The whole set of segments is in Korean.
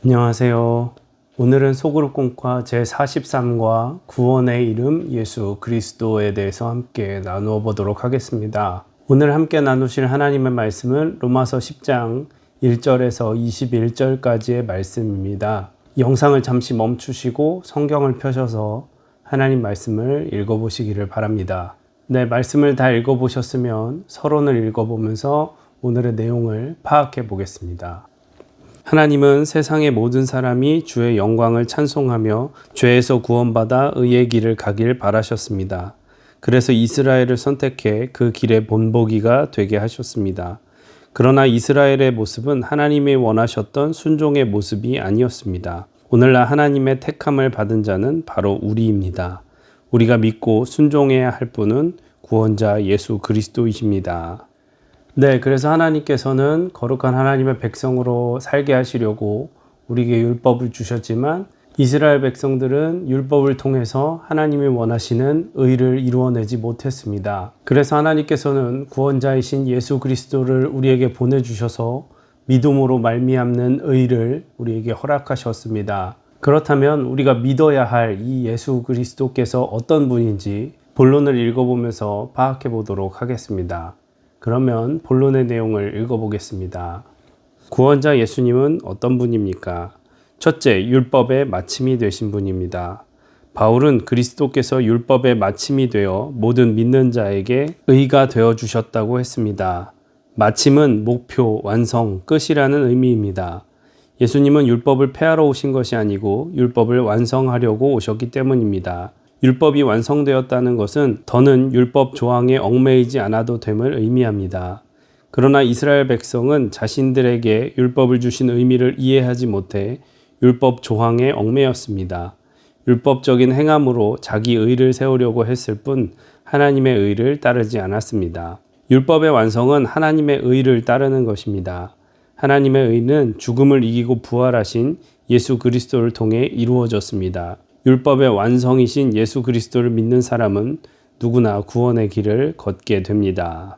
안녕하세요. 오늘은 소그룹 공과 제43과 구원의 이름 예수 그리스도에 대해서 함께 나누어 보도록 하겠습니다. 오늘 함께 나누실 하나님의 말씀은 로마서 10장 1절에서 21절까지의 말씀입니다. 영상을 잠시 멈추시고 성경을 펴셔서 하나님 말씀을 읽어보시기를 바랍니다. 네, 말씀을 다 읽어보셨으면 서론을 읽어보면서 오늘의 내용을 파악해 보겠습니다. 하나님은 세상의 모든 사람이 주의 영광을 찬송하며 죄에서 구원받아 의의 길을 가길 바라셨습니다. 그래서 이스라엘을 선택해 그 길의 본보기가 되게 하셨습니다. 그러나 이스라엘의 모습은 하나님이 원하셨던 순종의 모습이 아니었습니다. 오늘날 하나님의 택함을 받은 자는 바로 우리입니다. 우리가 믿고 순종해야 할 분은 구원자 예수 그리스도이십니다. 네, 그래서 하나님께서는 거룩한 하나님의 백성으로 살게 하시려고 우리에게 율법을 주셨지만 이스라엘 백성들은 율법을 통해서 하나님이 원하시는 의를 이루어내지 못했습니다. 그래서 하나님께서는 구원자이신 예수 그리스도를 우리에게 보내주셔서 믿음으로 말미암는 의를 우리에게 허락하셨습니다. 그렇다면 우리가 믿어야 할 이 예수 그리스도께서 어떤 분인지 본론을 읽어보면서 파악해 보도록 하겠습니다. 그러면 본론의 내용을 읽어보겠습니다. 구원자 예수님은 어떤 분입니까? 첫째, 율법의 마침이 되신 분입니다. 바울은 그리스도께서 율법의 마침이 되어 모든 믿는 자에게 의가 되어 주셨다고 했습니다. 마침은 목표, 완성, 끝이라는 의미입니다. 예수님은 율법을 폐하러 오신 것이 아니고 율법을 완성하려고 오셨기 때문입니다. 율법이 완성되었다는 것은 더는 율법 조항에 얽매이지 않아도 됨을 의미합니다. 그러나 이스라엘 백성은 자신들에게 율법을 주신 의미를 이해하지 못해 율법 조항에 얽매였습니다. 율법적인 행함으로 자기 의를 세우려고 했을 뿐 하나님의 의를 따르지 않았습니다. 율법의 완성은 하나님의 의를 따르는 것입니다. 하나님의 의는 죽음을 이기고 부활하신 예수 그리스도를 통해 이루어졌습니다. 율법의 완성이신 예수 그리스도를 믿는 사람은 누구나 구원의 길을 걷게 됩니다.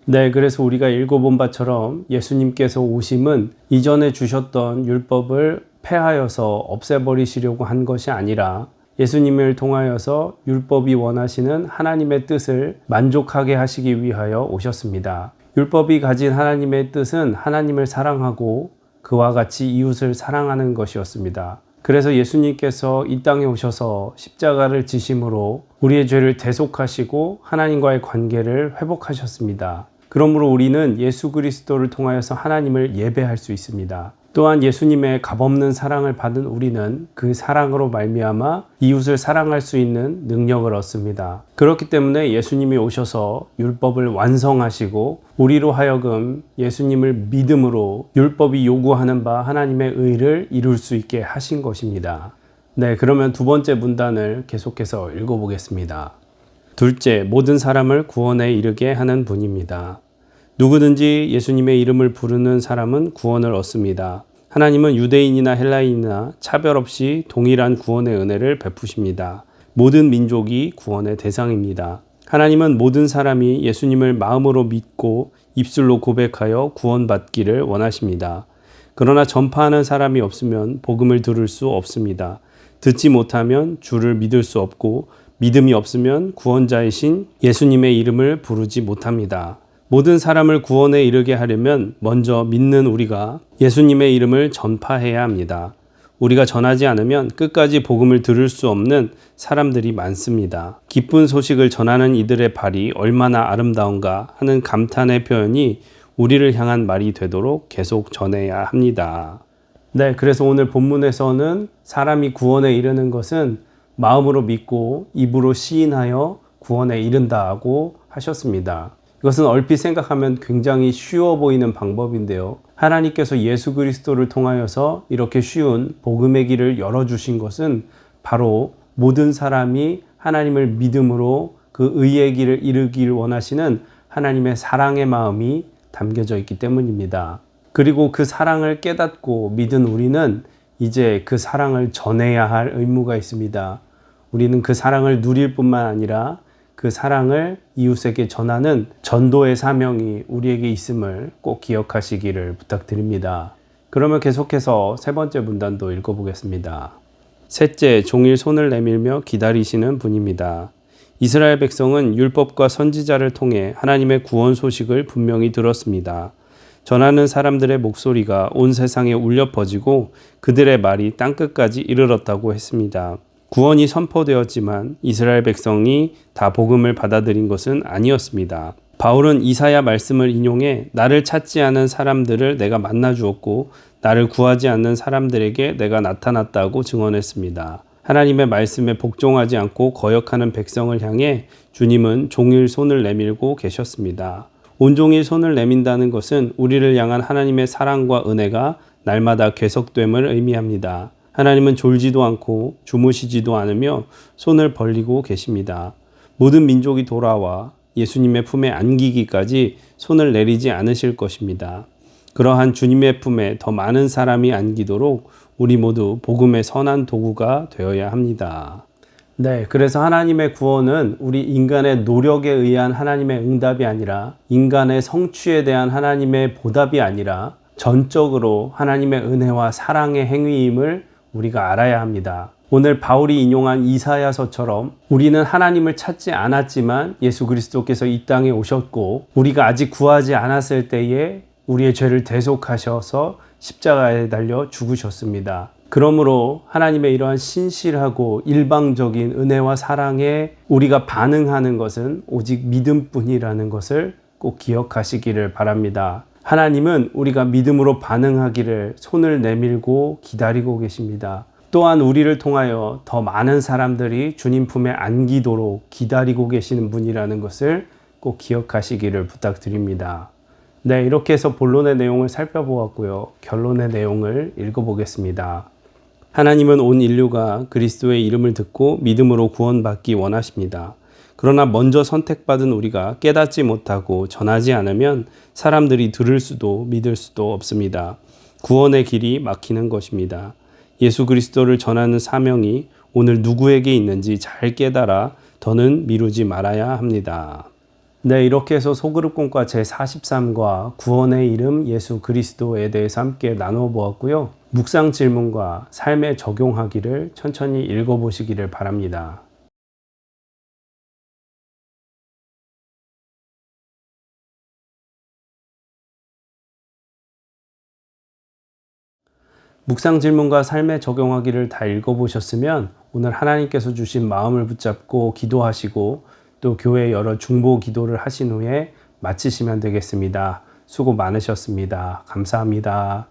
네, 그래서 우리가 읽어본 바처럼 예수님께서 오심은 이전에 주셨던 율법을 폐하여서 없애버리시려고 한 것이 아니라 예수님을 통하여서 율법이 원하시는 하나님의 뜻을 만족하게 하시기 위하여 오셨습니다. 율법이 가진 하나님의 뜻은 하나님을 사랑하고 그와 같이 이웃을 사랑하는 것이었습니다. 그래서 예수님께서 이 땅에 오셔서 십자가를 지심으로 우리의 죄를 대속하시고 하나님과의 관계를 회복하셨습니다. 그러므로 우리는 예수 그리스도를 통하여서 하나님을 예배할 수 있습니다. 또한 예수님의 값없는 사랑을 받은 우리는 그 사랑으로 말미암아 이웃을 사랑할 수 있는 능력을 얻습니다. 그렇기 때문에 예수님이 오셔서 율법을 완성하시고 우리로 하여금 예수님을 믿음으로 율법이 요구하는 바 하나님의 의를 이룰 수 있게 하신 것입니다. 네, 그러면 두 번째 문단을 계속해서 읽어보겠습니다. 둘째, 모든 사람을 구원에 이르게 하는 분입니다. 누구든지 예수님의 이름을 부르는 사람은 구원을 얻습니다. 하나님은 유대인이나 헬라인이나 차별 없이 동일한 구원의 은혜를 베푸십니다. 모든 민족이 구원의 대상입니다. 하나님은 모든 사람이 예수님을 마음으로 믿고 입술로 고백하여 구원받기를 원하십니다. 그러나 전파하는 사람이 없으면 복음을 들을 수 없습니다. 듣지 못하면 주를 믿을 수 없고 믿음이 없으면 구원자이신 예수님의 이름을 부르지 못합니다. 모든 사람을 구원에 이르게 하려면 먼저 믿는 우리가 예수님의 이름을 전파해야 합니다. 우리가 전하지 않으면 끝까지 복음을 들을 수 없는 사람들이 많습니다. 기쁜 소식을 전하는 이들의 발이 얼마나 아름다운가 하는 감탄의 표현이 우리를 향한 말이 되도록 계속 전해야 합니다. 네, 그래서 오늘 본문에서는 사람이 구원에 이르는 것은 마음으로 믿고 입으로 시인하여 구원에 이른다고 하셨습니다. 이것은 얼핏 생각하면 굉장히 쉬워 보이는 방법인데요. 하나님께서 예수 그리스도를 통하여서 이렇게 쉬운 복음의 길을 열어주신 것은 바로 모든 사람이 하나님을 믿음으로 그 의의 길을 이루기를 원하시는 하나님의 사랑의 마음이 담겨져 있기 때문입니다. 그리고 그 사랑을 깨닫고 믿은 우리는 이제 그 사랑을 전해야 할 의무가 있습니다. 우리는 그 사랑을 누릴 뿐만 아니라 그 사랑을 이웃에게 전하는 전도의 사명이 우리에게 있음을 꼭 기억하시기를 부탁드립니다. 그러면 계속해서 세 번째 문단도 읽어보겠습니다. 셋째, 종일 손을 내밀며 기다리시는 분입니다. 이스라엘 백성은 율법과 선지자를 통해 하나님의 구원 소식을 분명히 들었습니다. 전하는 사람들의 목소리가 온 세상에 울려 퍼지고 그들의 말이 땅끝까지 이르렀다고 했습니다. 구원이 선포되었지만 이스라엘 백성이 다 복음을 받아들인 것은 아니었습니다. 바울은 이사야 말씀을 인용해 나를 찾지 않은 사람들을 내가 만나 주었고 나를 구하지 않는 사람들에게 내가 나타났다고 증언했습니다. 하나님의 말씀에 복종하지 않고 거역하는 백성을 향해 주님은 종일 손을 내밀고 계셨습니다. 온종일 손을 내민다는 것은 우리를 향한 하나님의 사랑과 은혜가 날마다 계속됨을 의미합니다. 하나님은 졸지도 않고 주무시지도 않으며 손을 벌리고 계십니다. 모든 민족이 돌아와 예수님의 품에 안기기까지 손을 내리지 않으실 것입니다. 그러한 주님의 품에 더 많은 사람이 안기도록 우리 모두 복음의 선한 도구가 되어야 합니다. 네, 그래서 하나님의 구원은 우리 인간의 노력에 의한 하나님의 응답이 아니라 인간의 성취에 대한 하나님의 보답이 아니라 전적으로 하나님의 은혜와 사랑의 행위임을 우리가 알아야 합니다. 오늘 바울이 인용한 이사야서처럼 우리는 하나님을 찾지 않았지만 예수 그리스도께서 이 땅에 오셨고 우리가 아직 구하지 않았을 때에 우리의 죄를 대속하셔서 십자가에 달려 죽으셨습니다. 그러므로 하나님의 이러한 신실하고 일방적인 은혜와 사랑에 우리가 반응하는 것은 오직 믿음뿐이라는 것을 꼭 기억하시기를 바랍니다. 하나님은 우리가 믿음으로 반응하기를 손을 내밀고 기다리고 계십니다. 또한 우리를 통하여 더 많은 사람들이 주님 품에 안기도록 기다리고 계시는 분이라는 것을 꼭 기억하시기를 부탁드립니다. 네, 이렇게 해서 본론의 내용을 살펴보았고요. 결론의 내용을 읽어보겠습니다. 하나님은 온 인류가 그리스도의 이름을 듣고 믿음으로 구원받기 원하십니다. 그러나 먼저 선택받은 우리가 깨닫지 못하고 전하지 않으면 사람들이 들을 수도 믿을 수도 없습니다. 구원의 길이 막히는 것입니다. 예수 그리스도를 전하는 사명이 오늘 누구에게 있는지 잘 깨달아 더는 미루지 말아야 합니다. 네, 이렇게 해서 소그룹공과 제43과 구원의 이름 예수 그리스도에 대해서 함께 나누어 보았고요. 묵상 질문과 삶에 적용하기를 천천히 읽어보시기를 바랍니다. 묵상 질문과 삶에 적용하기를 다 읽어보셨으면 오늘 하나님께서 주신 마음을 붙잡고 기도하시고 또 교회 여러 중보 기도를 하신 후에 마치시면 되겠습니다. 수고 많으셨습니다. 감사합니다.